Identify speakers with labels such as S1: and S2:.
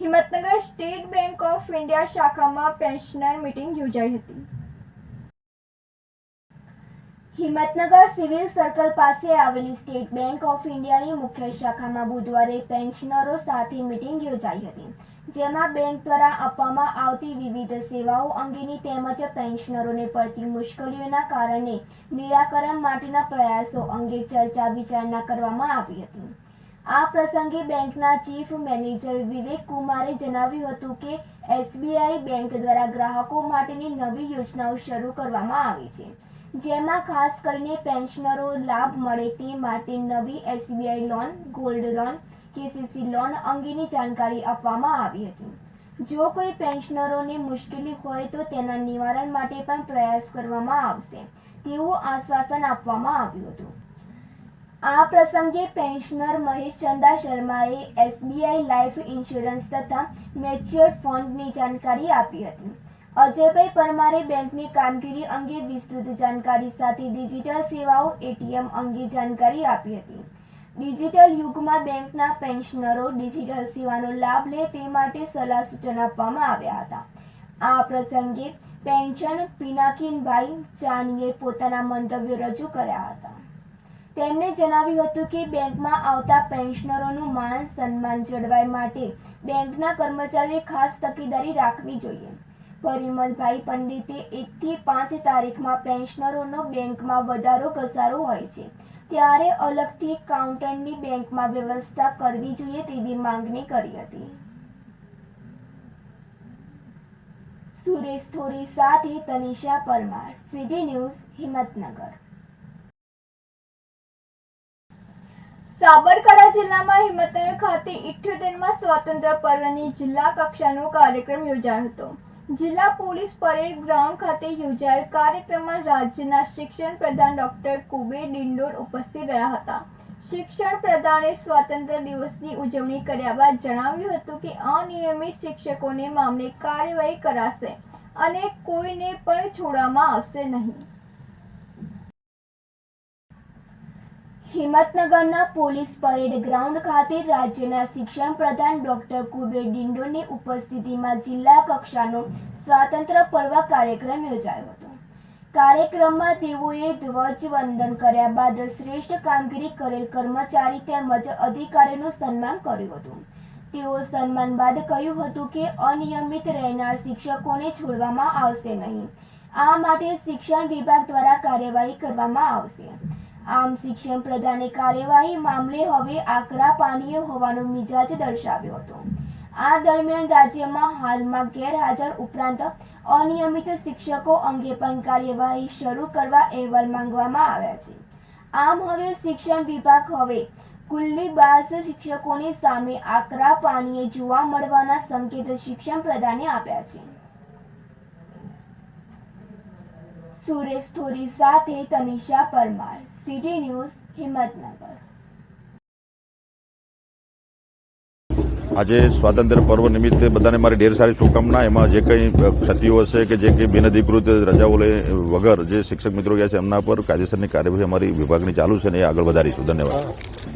S1: Himmatnagar state bank of India શાખામાં pensioner meeting યોજાઈ હતી। હિંમતનગર સિવિલ સર્કલ પાસે આવેલી સ્ટેટ બેંક ઓફ ઇન્ડિયાની મુખ્ય શાખામાં બુધવારે પેન્શનરો સાથે મીટિંગ યોજાઈ હતી, જેમાં બેંક દ્વારા આપવામાં આવતી વિવિધ સેવાઓ અંગેની તેમજ પેન્શનરોને પડતી મુશ્કેલીઓના કારણે નિરાકરણ માટેના પ્રયાસો અંગે ચર્ચા વિચારણા કરવામાં આવી હતી। આ પ્રસંગે બેંકના ચીફ મેનેજર વિવેક કુમારે જણાવ્યું હતું કે એસબીઆઈ બેંક દ્વારા ગ્રાહકો માટેની નવી યોજનાઓ શરૂ કરવામાં આવી છે, જેમાં ખાસ કરીને પેન્શનરો લાભ મળે તે માટે નવી SBI loan, gold loan, KCC loan અંગેની જાણકારી આપવામાં આવી હતી। જો કોઈ પેન્શનરોને મુશ્કેલી હોય તો તેના નિવારણ માટે પણ પ્રયાસ કરવામાં આવશે તેવું આશ્વાસન આપવામાં આવ્યું હતું। આ પ્રસંગે પેન્શનર મહેશ ચંદા શર્માએ એસબીઆઈ લાઈફ ઇન્સ્યોરન્સ તથા મેચ્યોર્ડ ફંડની જાણકારી આપી હતી। અજયભાઈ પરમારે બેંકની કામગીરી અંગે વિસ્તૃત જાણકારી સાથે ડિજિટલ સેવાઓ એટીએમ અંગે જાણકારી આપી હતી। ડિજિટલ યુગમાં બેંકના પેન્શનરો ડિજિટલ સેવાનો લાભ લે તે માટે સલાહ સૂચન આપવામાં આવ્યા હતા। આ પ્રસંગે પેન્શન પિનાકીનભાઈ ચાનીએ પોતાના મંતવ્યો રજૂ કર્યા હતા। તેમણે જણાવ્યું હતું કે બેંકમાં આવતા પેન્શનરોનું માન સન્માન જળવાય માટે બેંકના કર્મચારીઓએ ખાસ તકેદારી રાખવી જોઈએ। પરિમલભાઈ પંડિતે 1 થી 5 તારીખમાં પેન્શનરોનો બેંકમાં વધારો ઘસારો હોય છે, ત્યારે અલગથી કાઉન્ટરની બેંકમાં વ્યવસ્થા કરવી જોઈએ તેવી માંગણી કરી હતી। સુરેશ થોરી સાથે તનિષા પરમાર, સિટી ન્યૂઝ, હિંમતનગર। સાબરકાંઠા જિલ્લામાં હિંમતનગર ખાતે 78મા સ્વાતંત્ર્ય પર્વની જિલ્લા કક્ષાનો કાર્યક્રમ યોજાયો હતો। જિલ્લા પોલીસ પરેડ ગ્રાઉન્ડ ખાતે યોજાયેલ કાર્યક્રમમાં રાજ્યના શિક્ષણ પ્રધાન ડોક્ટર કુબેર ડિંડોર ઉપસ્થિત રહ્યા હતા। શિક્ષણ પ્રધાને સ્વાતંત્ર્ય દિવસની ઉજવણી કર્યા બાદ જણાવ્યું હતું કે અનિયમિત શિક્ષકોને મામલે કાર્યવાહી કરાશે અને કોઈને પણ છોડવામાં આવશે નહીં। હિંમતનગરના પોલીસ પરેડ ગ્રાઉન્ડ ખાતે રાજ્યના શિક્ષણ પ્રધાન ડોક્ટર કુબેર ડિંડોરની ઉપસ્થિતિમાં જિલ્લા કક્ષાનો સ્વાતંત્ર્ય પર્વ કાર્યક્રમ યોજાયો હતો। કાર્યક્રમમાં તેઓએ ધ્વજવંદન કર્યા બાદ શ્રેષ્ઠ કામગીરી કરેલ કર્મચારી તેમજ અધિકારીનું સન્માન કર્યું હતું। તેઓ સન્માન બાદ કહ્યું હતું કે અનિયમિત રહેનાર શિક્ષકોને છોડવામાં આવશે નહીં। આ માટે શિક્ષણ વિભાગ દ્વારા કાર્યવાહી કરવામાં આવશે। આમ શિક્ષણ પ્રધાને કાર્યવાહી મામલે હવે આકરા પાણીએ હોવાનો મિજાજ દર્શાવ્યો હતો। આ દરમિયાન રાજ્યમાં હાલમાં ગેરહાજર ઉપરાંત અનિયમિત શિક્ષકો અંગે પણ કાર્યવાહી શરૂ કરવા અહેવાલ માંગવામાં આવ્યા છે। આમ હવે શિક્ષણ વિભાગ હવે ગુલ્લીબાજ શિક્ષકોની સામે આકરા પાણીએ જોવા મળવાના સંકેત શિક્ષણ પ્રધાને આપ્યા છે। સુરેશ થોરી સાથે તનિષા પરમાર, સિટી ન્યૂઝ, હિંમતનગર।
S2: આજે સ્વાતંત્ર્ય પર્વ નિમિત્તે બધાને મારી ઢેર સારી શુભકામના। એમાં જે કંઈ ક્ષતિઓ હશે કે જે કંઈ બિનઅધિકૃત રજાઓ વગર જે શિક્ષક મિત્રો ગયા છે એમના પર કાયદેસરની કાર્યવાહી અમારી વિભાગની ચાલુ છે અને એ આગળ વધારીશું। ધન્યવાદ।